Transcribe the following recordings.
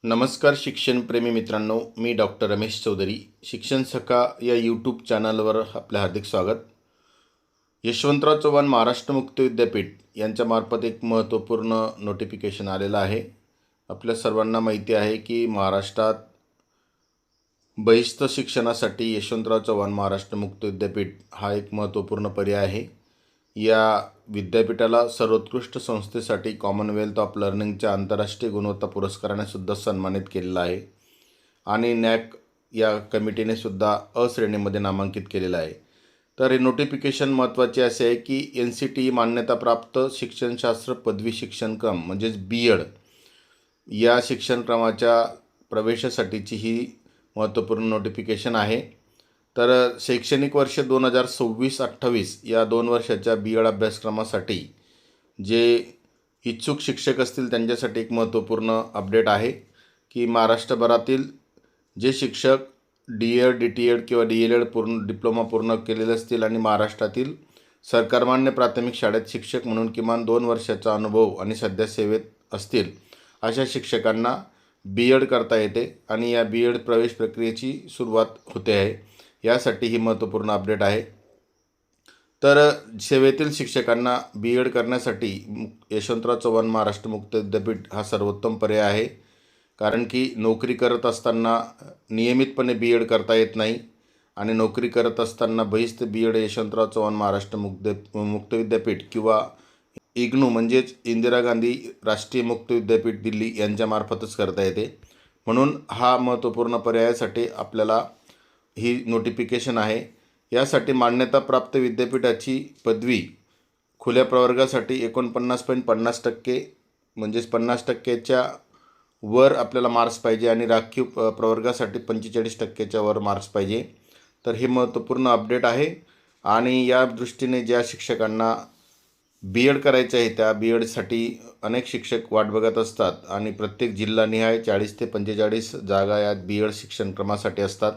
नमस्कार शिक्षणप्रेमी मित्रांनो, मी डॉक्टर रमेश चौधरी. शिक्षण सखा या यूट्यूब चॅनलवर आपले हार्दिक स्वागत. यशवंतराव चव्हाण महाराष्ट्र मुक्त विद्यापीठ यांच्यामार्फत एक महत्त्वपूर्ण नोटिफिकेशन आलेलं आहे. आपल्या सर्वांना माहिती आहे की महाराष्ट्रात बहिस्थ शिक्षणासाठी यशवंतराव चव्हाण महाराष्ट्र मुक्त विद्यापीठ हा एक महत्त्वपूर्ण पर्याय आहे. या विद्यापीठाला सर्वोत्कृष्ट संस्थेसाठी कॉमनवेल्थ ऑफ लर्निंगच्या आंतरराष्ट्रीय गुणवत्ता पुरस्काराने सुद्धा सन्मानित केलेलं आहे आणि नॅक या कमिटीने सुद्धा अ श्रेणीमध्ये नामांकित केलेलं आहे. तर हे नोटिफिकेशन महत्त्वाचे असे आहे की NCTE मान्यताप्राप्त शिक्षणशास्त्र पदवी शिक्षणक्रम म्हणजेच BEd या शिक्षणक्रमाच्या प्रवेशासाठीची ही महत्त्वपूर्ण नोटिफिकेशन आहे. तर शैक्षणिक वर्ष 2026-28 या 2 वर्षाच्या BEd अभ्यासक्रमासाठी जे इच्छुक शिक्षक असतील त्यांच्यासाठी एक महत्त्वपूर्ण अपडेट आहे की महाराष्ट्रभरातील जे शिक्षक DEd, DTEd किंवा DLEd डिप्लोमा पूर्ण केलेले असतील आणि महाराष्ट्रातील सरकारमान्य प्राथमिक शाळेत शिक्षक म्हणून किमान 2 वर्षाचा अनुभव आणि सध्या सेवेत असतील अशा शिक्षकांना BEd करता येते आणि या BEd प्रवेश प्रक्रियेची सुरुवात होते आहे. यासाठी ही महत्त्वपूर्ण अपडेट आहे. तर सेवेतील शिक्षकांना BEd करण्यासाठी यशवंतराव चव्हाण महाराष्ट्र मुक्त विद्यापीठ हा सर्वोत्तम पर्याय आहे. कारण की नोकरी करत असताना नियमितपणे BEd करता येत नाही आणि नोकरी करत असताना बहिस्थ BEd यशवंतराव चव्हाण महाराष्ट्र मुक्त विद्यापीठ किंवा IGNOU म्हणजेच इंदिरा गांधी राष्ट्रीय मुक्त विद्यापीठ दिल्ली यांच्यामार्फतच करता येते. म्हणून हा महत्त्वपूर्ण पर्यायासाठी आपल्याला ही नोटिफिकेशन आहे. यासाठी मान्यताप्राप्त विद्यापीठाची पदवी खुल्या प्रवर्गासाठी 49.50% म्हणजेच 50%च्या वर आपल्याला मार्क्स पाहिजे आणि राखीव प्रवर्गासाठी 45%च्या वर मार्क्स पाहिजे. तर हे महत्त्वपूर्ण अपडेट आहे आणि या दृष्टीने ज्या शिक्षकांना BEd करायचं आहे त्या BEdसाठी अनेक शिक्षक वाट बघत असतात आणि प्रत्येक जिल्हानिहाय 40 ते 45 जागा या BEd शिक्षणक्रमासाठी असतात.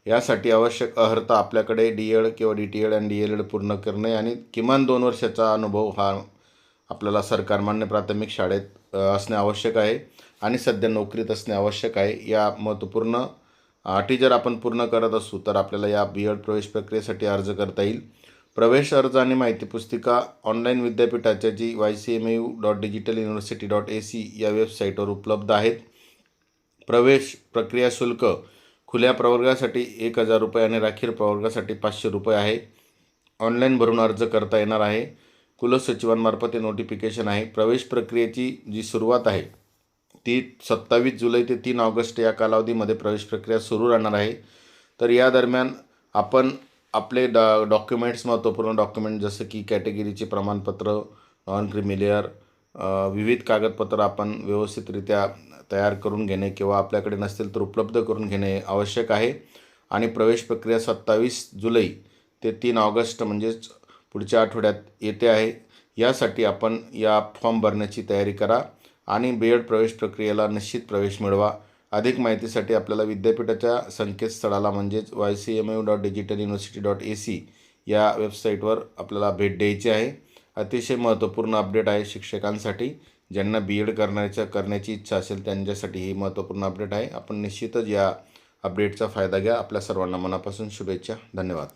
यासाठी आवश्यक अर्हता आपल्याकडे DEd किंवा DTEd आणि DLEd पूर्ण करणे आणि किमान 2 वर्षाचा अनुभव हा आपल्याला सरकारमान्य प्राथमिक शाळेत असणे आवश्यक आहे आणि सध्या नोकरीत असणे आवश्यक आहे. या महत्त्वपूर्ण अटी जर आपण पूर्ण करत असू तर आपल्याला या BEd प्रवेश प्रक्रियेसाठी अर्ज करता येईल. प्रवेश अर्ज आणि माहिती पुस्तिका ऑनलाईन विद्यापीठाच्या जी ycmu.digitaluniversity.ac या वेबसाईटवर उपलब्ध आहेत. प्रवेश प्रक्रिया शुल्क खुल्या प्रवर्गासाठी 1000 रुपये आणि राखीव प्रवर्गासाठी 500 रुपये आहे. ऑनलाईन भरून अर्ज करता येणार आहे. कुलसचिवांमार्फत हे नोटिफिकेशन आहे. प्रवेश प्रक्रियेची जी सुरुवात आहे ती 27 जुलै ते 3 ऑगस्ट या कालावधीमध्ये प्रवेश प्रक्रिया सुरू राहणार आहे. तर या दरम्यान आपण आपले डॉक्युमेंट्स महत्त्वपूर्ण डॉक्युमेंट जसं की कॅटेगरीचे प्रमाणपत्र, नॉन क्रिमिलेअर विविध कागदपत्र आपण व्यवस्थितरित्या तयार करून घेणे किंवा आपल्याकडे नसतील तर उपलब्ध करून घेणे आवश्यक आहे. आणि प्रवेश प्रक्रिया 27 जुलै ते 3 ऑगस्ट म्हणजेच पुढच्या आठवड्यात येते आहे. यासाठी आपण या फॉर्म भरण्याची तयारी करा आणि BEd प्रवेश प्रक्रियेला निश्चित प्रवेश मिळवा. अधिक माहितीसाठी आपल्याला विद्यापीठाच्या संकेतस्थळाला म्हणजेच ycmu.digitaluniversity.ac या वेबसाईटवर आपल्याला भेट द्यायची आहे. अतिशय महत्त्वपूर्ण अपडेट आहे शिक्षकांसाठी. ज्यांना BEd करण्याची इच्छा असेल त्यांच्यासाठी ही महत्त्वपूर्ण अपडेट आहे. आपण निश्चितच या अपडेटचा फायदा घ्या. आपल्या सर्वांना मनापासून शुभेच्छा. धन्यवाद.